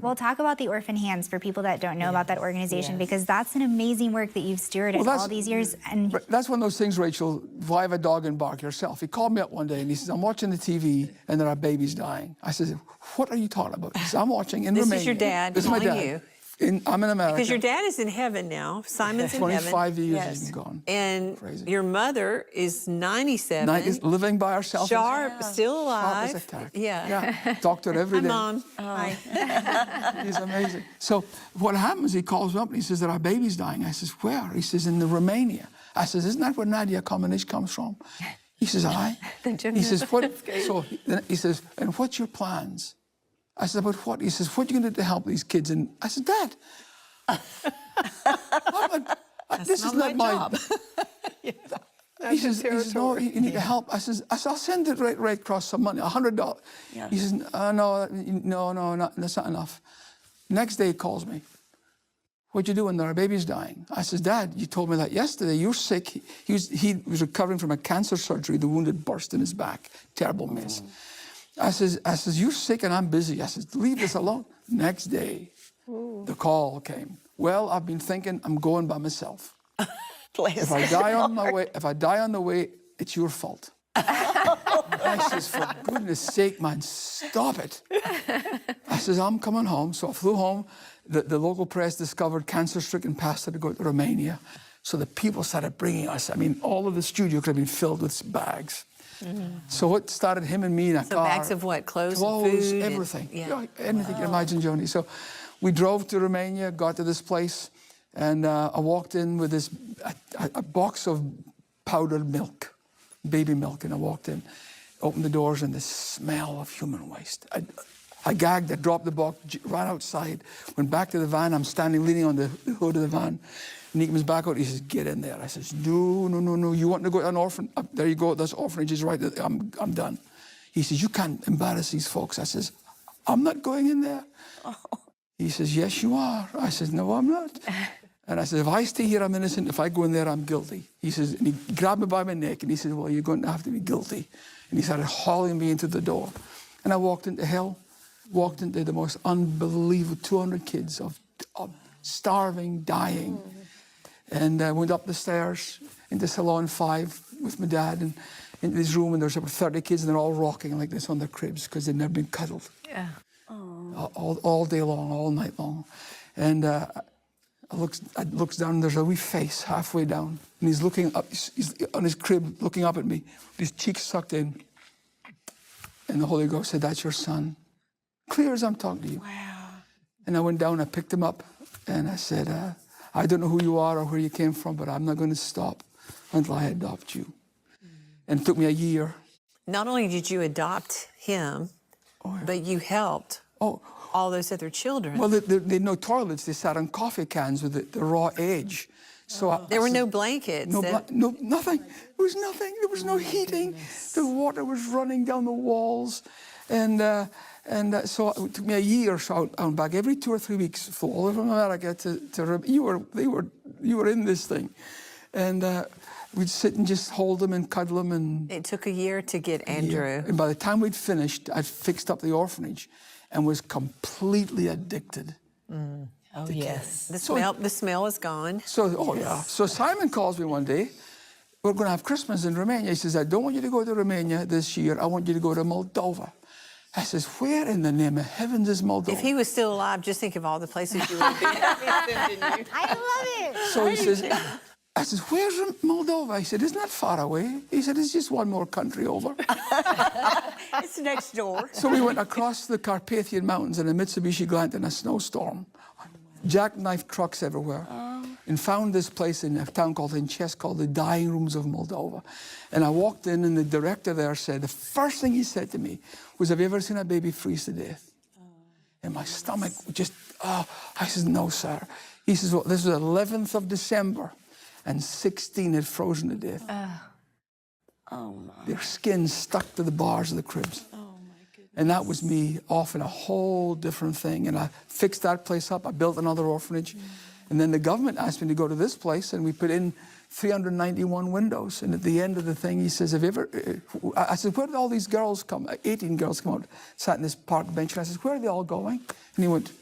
Well, talk about the Orphan Hands for people that don't know about that organization, because that's an amazing work that you've stewarded all these years. And that's one of those things, Rachel, why have a dog and bark yourself? He called me up one day and he says, I'm watching the TV and there are babies dying. I said, what are you talking about? He says, I'm watching in Romania. This is your dad This is my calling dad. you. I'm in America. Because your dad is in heaven now. Simon's in heaven. 25 years he's been gone. And Crazy. your mother is 97. Living by herself. Sharp, still alive. Sharp as a tack. Yeah. Talk to her every day. Hi, Mom. hi. He's amazing. So what happens, he calls me up and he says, there are babies dying. I says, where? He says, in the Romania. I says, isn't that where Nadia Comaneci comes from? He says, aye. He says, what? So he says, and what's your plans? I said, about what? He says, what are you going to do to help these kids? And I said, Dad, this is not my job. He says, no, you need to help. I says, I'll send the Red Cross some money, $100. He says, no, that's not enough. Next day he calls me. What you doing? There are babies dying. I says, Dad, you told me that yesterday. You're sick. He was recovering from a cancer surgery. The wound had burst in his back. Terrible mess. I says, you're sick and I'm busy. I says, leave this alone. Next day, the call came. Well, I've been thinking I'm going by myself. If I die on the way, it's your fault. I says, for goodness sake, man, stop it. I says, I'm coming home. So I flew home. The local press discovered cancer-stricken pastor to go to Romania. So the people started bringing us. I mean, all of the studio could have been filled with bags. So it started him and me in a car. Bags of what? Clothes and food? Everything. Anything you can imagine, Joni. So we drove to Romania, got to this place, and I walked in with a box of powdered milk, baby milk, and I walked in, opened the doors, and the smell of human waste. I gagged, I dropped the box, ran outside, went back to the van. I'm standing leaning on the hood of the van. And he comes back out, he says, get in there. I says, no, you want to go to an orphan? There you go, that's orphanages right there. I'm done. He says, you can't embarrass these folks. I says, I'm not going in there. He says, yes, you are. I says, no, I'm not. And I said, if I stay here, I'm innocent. If I go in there, I'm guilty. He says, and he grabbed me by my neck and he said, well, you're going to have to be guilty. And he started hauling me into the door. And I walked into hell, walked into the most unbelievable 200 kids of starving, dying. And I went up the stairs into Salon 5 with my dad and into this room, and there's about 30 kids, and they're all rocking like this on their cribs because they've never been cuddled. Yeah. All day long, all night long. And I looks down, and there's a wee face halfway down, and he's looking up, he's on his crib looking up at me, with his cheeks sucked in. And the Holy Ghost said, that's your son. Clear as I'm talking to you. Wow. And I went down, I picked him up, and I said, I don't know who you are or where you came from, but I'm not going to stop until I adopt you. And it took me a year. Not only did you adopt him, but you helped all those other children. Well, they had no toilets. They sat on coffee cans with the raw edge. So there were no blankets. No, nothing. There was nothing. There was no heating. The water was running down the walls. So it took me a year or so. I went back every 2 or 3 weeks, flew all over America to you were in this thing, and we'd sit and just hold them and cuddle them. And it took a year to get Andrew. And by the time we'd finished, I'd fixed up the orphanage, and was completely addicted. Oh yes, the smell is gone. So So Simon calls me one day. We're going to have Christmas in Romania. He says, I don't want you to go to Romania this year. I want you to go to Moldova. I says, where in the name of heavens is Moldova? If he was still alive, just think of all the places you would be. I love it. So he says, I says, where's Moldova? He said, isn't that far away? He said, it's just one more country over. It's next door. So we went across the Carpathian Mountains in a Mitsubishi Glant in a snowstorm. Jackknife trucks everywhere. And found this place in a town called Inches called the Dying Rooms of Moldova. And I walked in, and the director there said, the first thing he said to me was, have you ever seen a baby freeze to death? And my stomach just, I said, no, sir. He says, well, this was the 11th of December, and 16 had frozen to death. Oh, my. Their skin stuck to the bars of the cribs. Oh, my goodness. And that was me off in a whole different thing. And I fixed that place up. I built another orphanage. And then the government asked me to go to this place, and we put in 391 windows. And at the end of the thing, he says, have you ever... I said, where did all these girls come? 18 girls come out, sat in this park bench. And I said, where are they all going? And he went,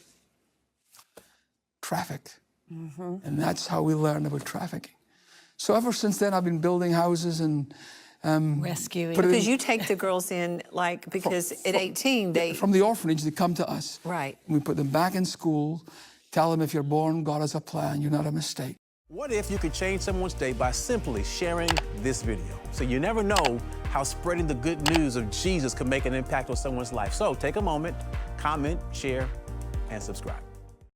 trafficked. And that's how we learned about trafficking. So ever since then, I've been building houses and rescuing. put it Because in- you take the girls in, like, because at 18, they... From the orphanage, they come to us. Right. We put them back in school, tell them if you're born, God has a plan, you're not a mistake. What if you could change someone's day by simply sharing this video? So you never know how spreading the good news of Jesus could make an impact on someone's life. So take a moment, comment, share, and subscribe.